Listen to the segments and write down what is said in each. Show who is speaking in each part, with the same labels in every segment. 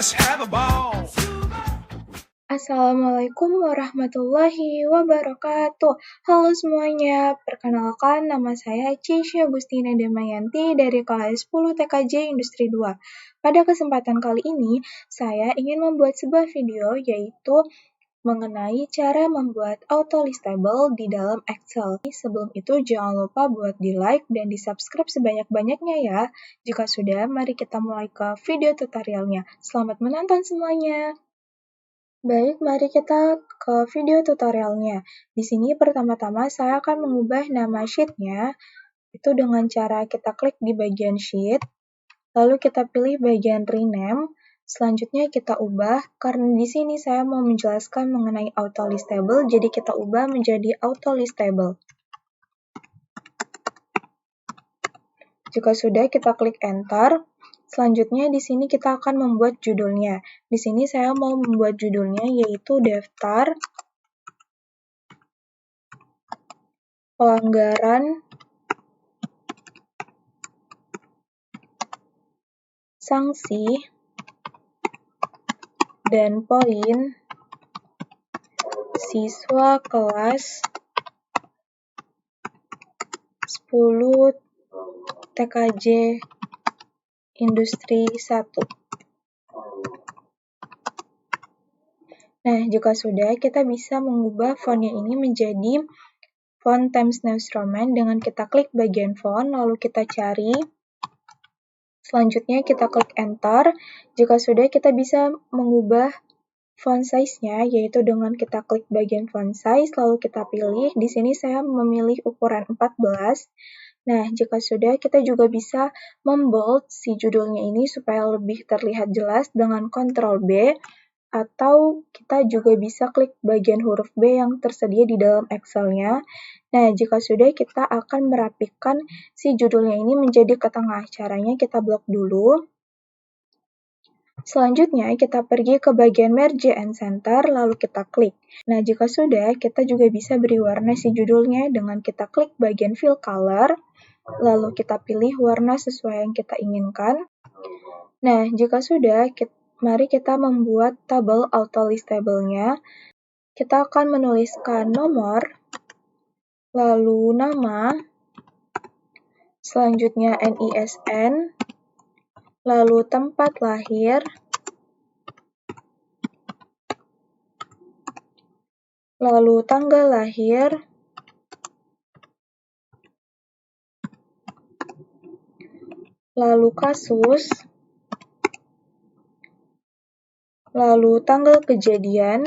Speaker 1: Let's have a ball.
Speaker 2: Assalamualaikum warahmatullahi wabarakatuh. Halo semuanya, perkenalkan nama saya Cisha Agustina Damayanti dari kelas 10 TKJ Industri 2. Pada kesempatan kali ini, saya ingin membuat sebuah video yaitu mengenai cara membuat auto-listable di dalam Excel. Sebelum itu, jangan lupa buat di-like dan di-subscribe sebanyak-banyaknya ya. Jika sudah, mari kita mulai ke video tutorialnya. Selamat menonton semuanya! Baik, mari kita ke video tutorialnya. Di sini pertama-tama saya akan mengubah nama sheet-nya, itu dengan cara kita klik di bagian sheet, lalu kita pilih bagian rename, selanjutnya kita ubah, karena di sini saya mau menjelaskan mengenai auto-listable, jadi kita ubah menjadi auto-listable. Jika sudah, kita klik enter. Selanjutnya di sini kita akan membuat judulnya. Di sini saya mau membuat judulnya yaitu daftar pelanggaran sanksi dan poin siswa kelas 10 TKJ Industri 1. Nah, jika sudah, kita bisa mengubah fontnya ini menjadi font Times New Roman dengan kita klik bagian font, lalu kita cari. Selanjutnya kita klik enter. Jika sudah, kita bisa mengubah font size-nya, yaitu dengan kita klik bagian font size, lalu kita pilih. Di sini saya memilih ukuran 14. Nah, jika sudah, kita juga bisa membold si judulnya ini supaya lebih terlihat jelas dengan Ctrl B, atau kita juga bisa klik bagian huruf B yang tersedia di dalam Excel-nya. Nah, jika sudah, kita akan merapikan si judulnya ini menjadi ke tengah. Caranya kita blok dulu. Selanjutnya, kita pergi ke bagian Merge and Center, lalu kita klik. Nah, jika sudah, kita juga bisa beri warna si judulnya dengan kita klik bagian Fill Color, lalu kita pilih warna sesuai yang kita inginkan. Nah, jika sudah, mari kita membuat tabel auto-listable-nya. Kita akan menuliskan nomor, lalu nama, selanjutnya NISN, lalu tempat lahir, lalu tanggal lahir, lalu kasus, lalu tanggal kejadian,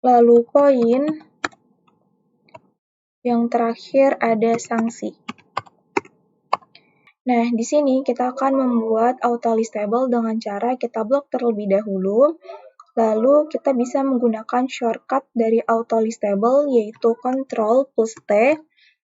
Speaker 2: lalu poin, yang terakhir ada sanksi. Nah, di sini kita akan membuat auto-listable dengan cara kita blok terlebih dahulu, lalu kita bisa menggunakan shortcut dari auto-listable yaitu Ctrl plus T.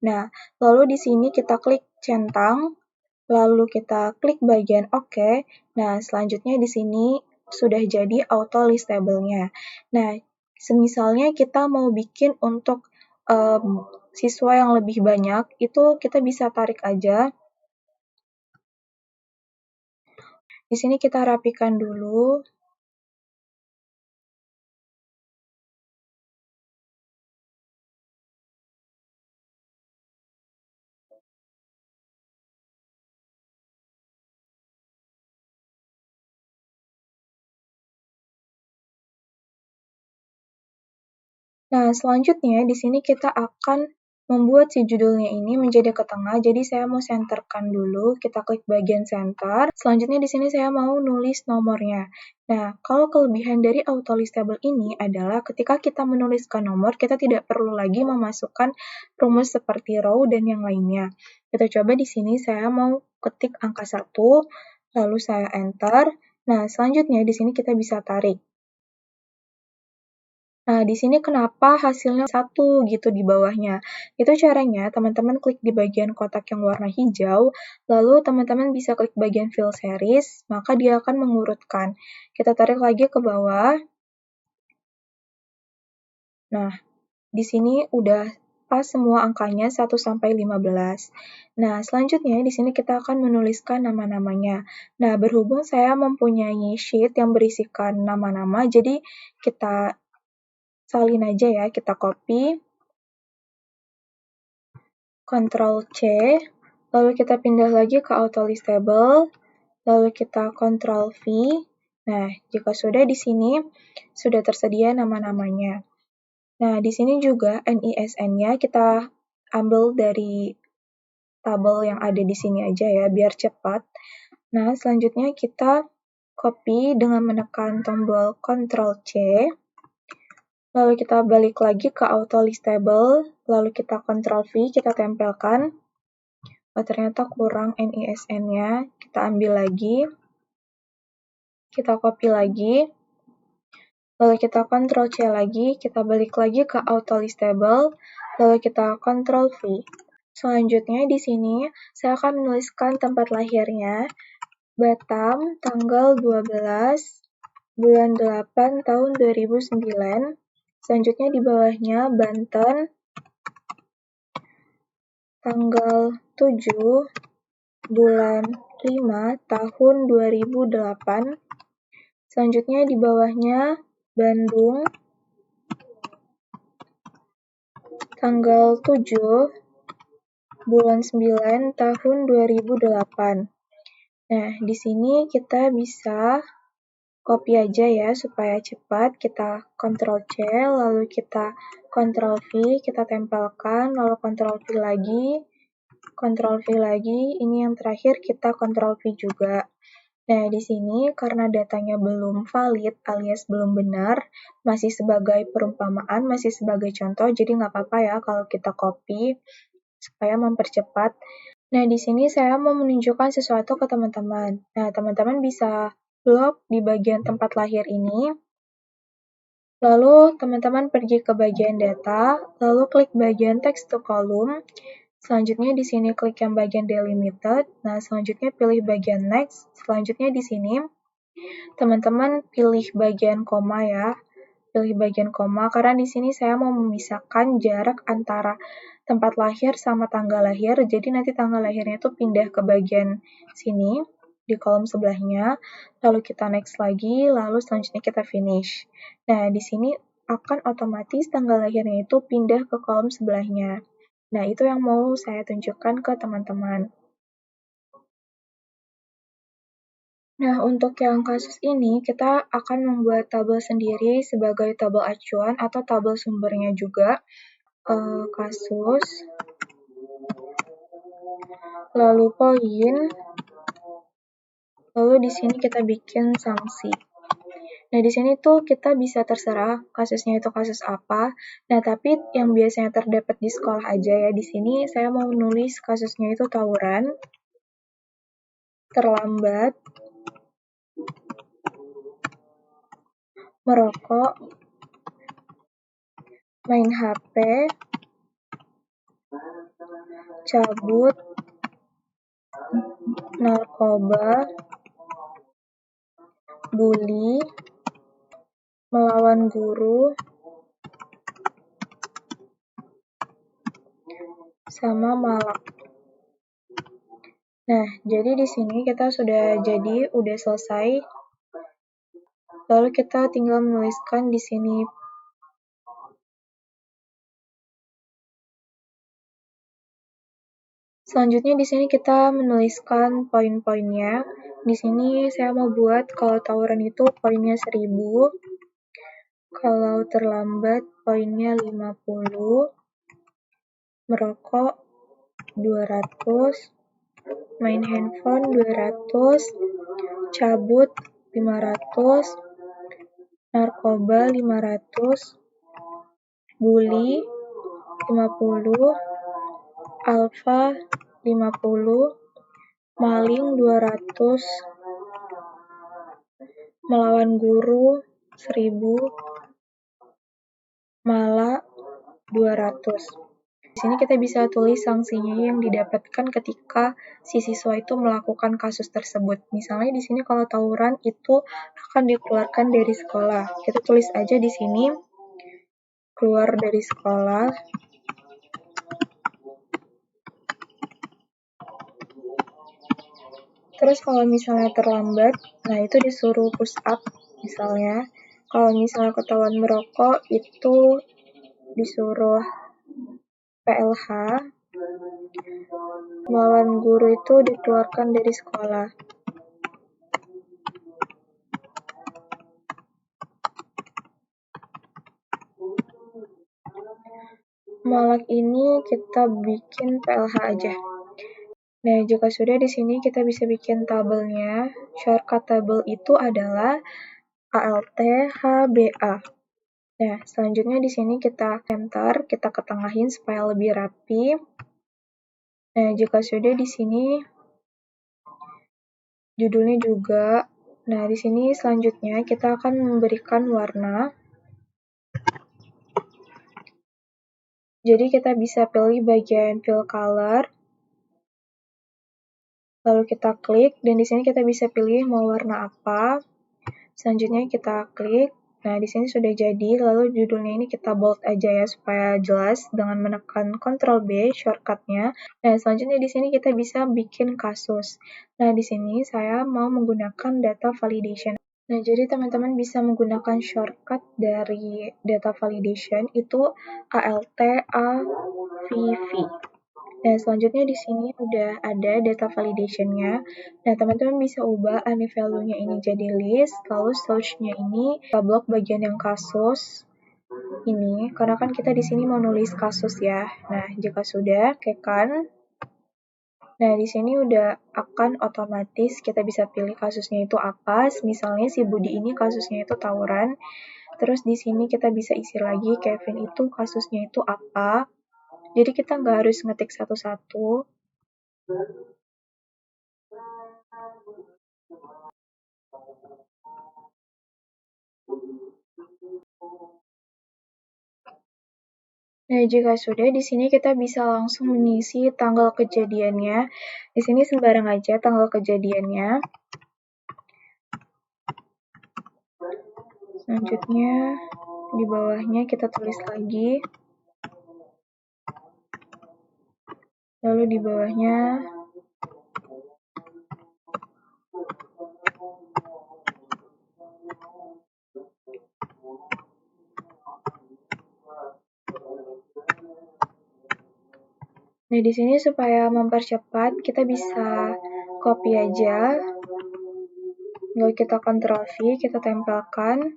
Speaker 2: Nah, lalu di sini kita klik centang, lalu kita klik bagian OK. Nah, selanjutnya di sini sudah jadi auto-listable-nya. Nah, semisalnya kita mau bikin untuk siswa yang lebih banyak, itu kita bisa tarik aja. Di sini kita rapikan dulu. Nah, selanjutnya di sini kita akan membuat si judulnya ini menjadi ke tengah. Jadi saya mau centerkan dulu, kita klik bagian center. Selanjutnya di sini saya mau nulis nomornya. Nah, kalau kelebihan dari auto-listable ini adalah ketika kita menuliskan nomor, kita tidak perlu lagi memasukkan rumus seperti row dan yang lainnya. Kita coba di sini saya mau ketik angka 1, lalu saya enter. Nah, selanjutnya di sini kita bisa tarik. Nah, di sini kenapa hasilnya 1 gitu di bawahnya? Itu caranya, teman-teman klik di bagian kotak yang warna hijau, lalu teman-teman bisa klik bagian Fill Series, maka dia akan mengurutkan. Kita tarik lagi ke bawah. Nah, di sini udah pas semua angkanya 1 sampai 15. Nah, selanjutnya di sini kita akan menuliskan nama-namanya. Nah, berhubung saya mempunyai sheet yang berisikan nama-nama, jadi kita salin aja ya, kita copy, Ctrl C, lalu kita pindah lagi ke auto list table, lalu kita Ctrl V. Nah, jika sudah di sini sudah tersedia nama-namanya. Nah, di sini juga NISN-nya kita ambil dari tabel yang ada di sini aja ya, biar cepat. Nah, selanjutnya kita copy dengan menekan tombol Ctrl C, lalu kita balik lagi ke auto list table, lalu kita Ctrl V, kita tempelkan. Oh, ternyata kurang NISN-nya, kita ambil lagi, kita copy lagi, lalu kita Ctrl C lagi, kita balik lagi ke auto list table, lalu kita Ctrl V. Selanjutnya di sini saya akan menuliskan tempat lahirnya, Batam, tanggal 12 bulan 8 tahun 2009. Selanjutnya di bawahnya Banten, tanggal 7 bulan 5 tahun 2008. Selanjutnya di bawahnya Bandung, tanggal 7 bulan 9 tahun 2008. Nah, di sini kita bisa copy aja ya supaya cepat. Kita Ctrl C, lalu kita Ctrl V, kita tempelkan, lalu Ctrl V lagi, Ctrl V lagi. Ini yang terakhir kita Ctrl V juga. Nah, di sini karena datanya belum valid alias belum benar, masih sebagai perumpamaan, masih sebagai contoh, jadi nggak apa-apa ya kalau kita copy supaya mempercepat. Nah, di sini saya mau menunjukkan sesuatu ke teman-teman. Nah, teman-teman bisa blok di bagian tempat lahir ini, lalu teman-teman pergi ke bagian data, lalu klik bagian text to column. Selanjutnya di sini klik yang bagian delimited. Nah, selanjutnya pilih bagian next. Selanjutnya di sini teman-teman pilih bagian koma ya. Pilih bagian koma karena di sini saya mau memisahkan jarak antara tempat lahir sama tanggal lahir. Jadi nanti tanggal lahirnya itu pindah ke bagian sini di kolom sebelahnya. Lalu kita next lagi, lalu selanjutnya kita finish. Nah, di sini akan otomatis tanggal lahirnya itu pindah ke kolom sebelahnya. Nah, itu yang mau saya tunjukkan ke teman-teman. Nah, untuk yang kasus ini, kita akan membuat tabel sendiri sebagai tabel acuan atau tabel sumbernya juga. Kasus, lalu poin, lalu di sini kita bikin sanksi. Nah, di sini tuh kita bisa terserah kasusnya itu kasus apa. Nah, tapi yang biasanya terdapat di sekolah aja ya. Di sini saya mau menulis kasusnya itu tawuran, terlambat, merokok, main HP, cabut, narkoba, bully, melawan guru, sama malak. Nah, jadi di sini kita sudah selesai. Lalu kita tinggal menuliskan di sini. Selanjutnya di sini kita menuliskan poin-poinnya. Di sini saya mau buat kalau tawuran itu poinnya 1000, kalau terlambat poinnya 50, merokok 200, main handphone 200, cabut 500, narkoba 500, bully 50, alfa 50, maling 200, melawan guru 1000, malak 200. Di sini kita bisa tulis sanksinya yang didapatkan ketika si siswa itu melakukan kasus tersebut. Misalnya di sini kalau tawuran itu akan dikeluarkan dari sekolah. Kita tulis aja di sini keluar dari sekolah. Terus kalau misalnya terlambat, nah itu disuruh push up misalnya. Kalau misalnya ketahuan merokok, itu disuruh PLH. Melawan guru itu dikeluarkan dari sekolah. Malak ini kita bikin PLH aja. Nah, jika sudah di sini kita bisa bikin tabelnya. Shortcut tabel itu adalah ALT HBA. Nah, selanjutnya di sini kita enter, kita ketengahin supaya lebih rapi. Nah, jika sudah di sini judulnya juga. Nah, di sini selanjutnya kita akan memberikan warna. Jadi kita bisa pilih bagian fill color. Lalu kita klik, dan di sini kita bisa pilih mau warna apa. Selanjutnya kita klik. Nah, di sini sudah jadi, lalu judulnya ini kita bold aja ya, supaya jelas dengan menekan Ctrl B shortcutnya. Nah, selanjutnya di sini kita bisa bikin kasus. Nah, di sini saya mau menggunakan data validation. Nah, jadi teman-teman bisa menggunakan shortcut dari data validation itu ALT AVV. Nah, selanjutnya di sini udah ada data validation-nya. Nah, teman-teman bisa ubah any value-nya ini jadi list, lalu search-nya ini kita blok bagian yang kasus ini, karena kan kita di sini mau nulis kasus ya. Nah, jika sudah, tekan. Nah, di sini udah akan otomatis kita bisa pilih kasusnya itu apa. Misalnya si Budi ini kasusnya itu tawuran. Terus di sini kita bisa isi lagi Kevin itu kasusnya itu apa. Jadi kita nggak harus ngetik satu-satu. Nah, jika sudah, di sini kita bisa langsung mengisi tanggal kejadiannya. Di sini sembarang aja tanggal kejadiannya. Selanjutnya, di bawahnya kita tulis lagi. Lalu di bawahnya, nah, di sini supaya mempercepat, kita bisa copy aja. Lalu kita Ctrl V, kita tempelkan.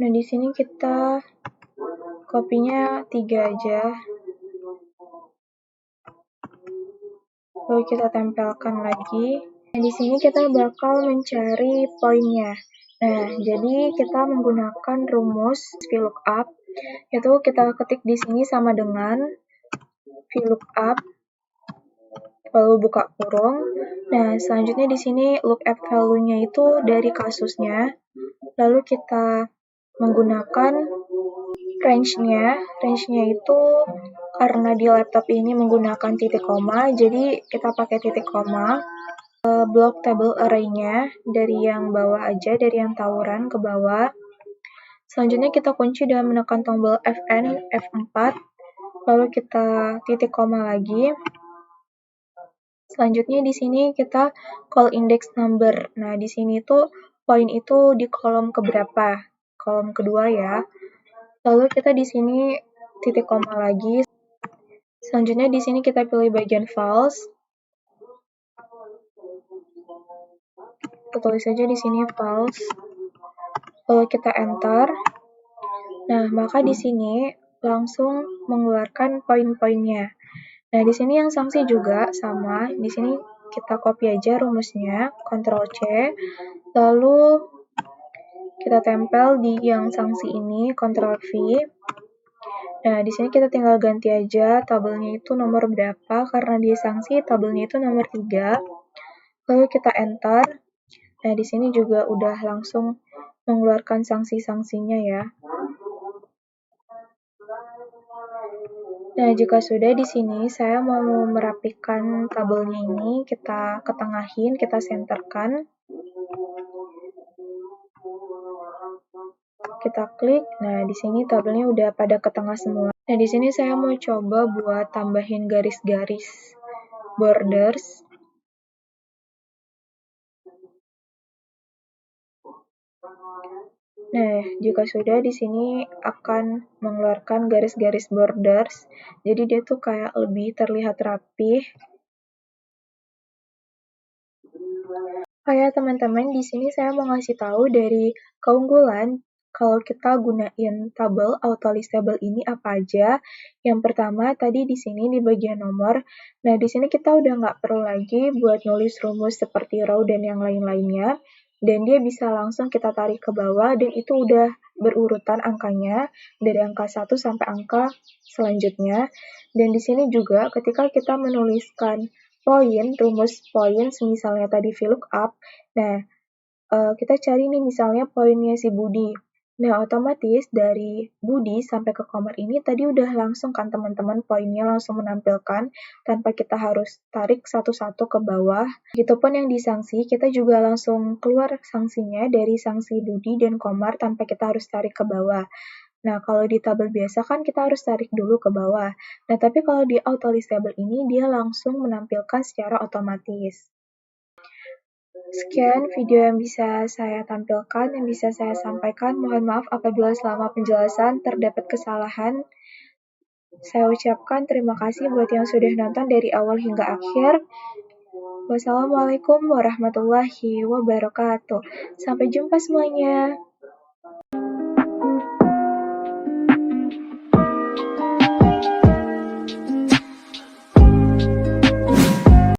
Speaker 2: Nah, di sini kita copy-nya 3 aja. Lalu kita tempelkan lagi. Nah, di sini kita bakal mencari poinnya. Nah, jadi kita menggunakan rumus VLOOKUP, yaitu kita ketik di sini sama dengan VLOOKUP, lalu buka kurung. Nah, selanjutnya di sini lookup value-nya itu dari kasusnya. Lalu kita menggunakan range-nya. Range-nya itu karena di laptop ini menggunakan titik koma, jadi kita pakai titik koma. Blok table array-nya dari yang bawah aja, dari yang tawuran ke bawah. Selanjutnya kita kunci dengan menekan tombol Fn, F4, lalu kita titik koma lagi. Selanjutnya di sini kita call index number. Nah, di sini tuh poin itu di kolom keberapa? Kolom kedua ya. Lalu kita di sini titik koma lagi. Selanjutnya di sini kita pilih bagian false. Kita tulis saja di sini false. Lalu kita enter. Nah, maka di sini langsung mengeluarkan poin-poinnya. Nah, di sini yang sanksi juga sama. Di sini kita copy aja rumusnya, Ctrl C. Lalu kita tempel di yang sanksi ini, Ctrl V. Nah, di sini kita tinggal ganti aja tabelnya itu nomor berapa, karena di sanksi tabelnya itu nomor 3. Lalu kita enter. Nah, di sini juga udah langsung mengeluarkan sanksi-sanksinya ya. Nah, jika sudah di sini saya mau merapikan tabelnya ini, kita ketengahin, kita senterkan. Kita klik. Nah, di sini tabelnya udah pada ke tengah semua. Nah, di sini saya mau coba buat tambahin garis-garis borders. Nah, jika sudah di sini akan mengeluarkan garis-garis borders. Jadi dia tuh kayak lebih terlihat rapih. Oh ya teman-teman, di sini saya mau ngasih tahu dari keunggulan kalau kita gunain tabel auto list table ini apa aja. Yang pertama tadi di sini di bagian nomor. Nah, di sini kita udah nggak perlu lagi buat nulis rumus seperti row dan yang lain-lainnya. Dan dia bisa langsung kita tarik ke bawah dan itu udah berurutan angkanya dari angka 1 sampai angka selanjutnya. Dan di sini juga ketika kita menuliskan poin, rumus poin, misalnya tadi VLOOKUP. Nah, kita cari nih misalnya poinnya si Budi. Nah, otomatis dari Budi sampai ke Komar ini tadi udah langsung kan teman-teman poinnya langsung menampilkan tanpa kita harus tarik satu-satu ke bawah. Begitupun yang di sanksi, kita juga langsung keluar sanksinya dari sanksi Budi dan Komar tanpa kita harus tarik ke bawah. Nah, kalau di tabel biasa kan kita harus tarik dulu ke bawah. Nah, tapi kalau di auto list table ini, dia langsung menampilkan secara otomatis. Sekian video yang bisa saya tampilkan, yang bisa saya sampaikan. Mohon maaf apabila selama penjelasan terdapat kesalahan. Saya ucapkan terima kasih buat yang sudah nonton dari awal hingga akhir. Wassalamualaikum warahmatullahi wabarakatuh. Sampai jumpa semuanya.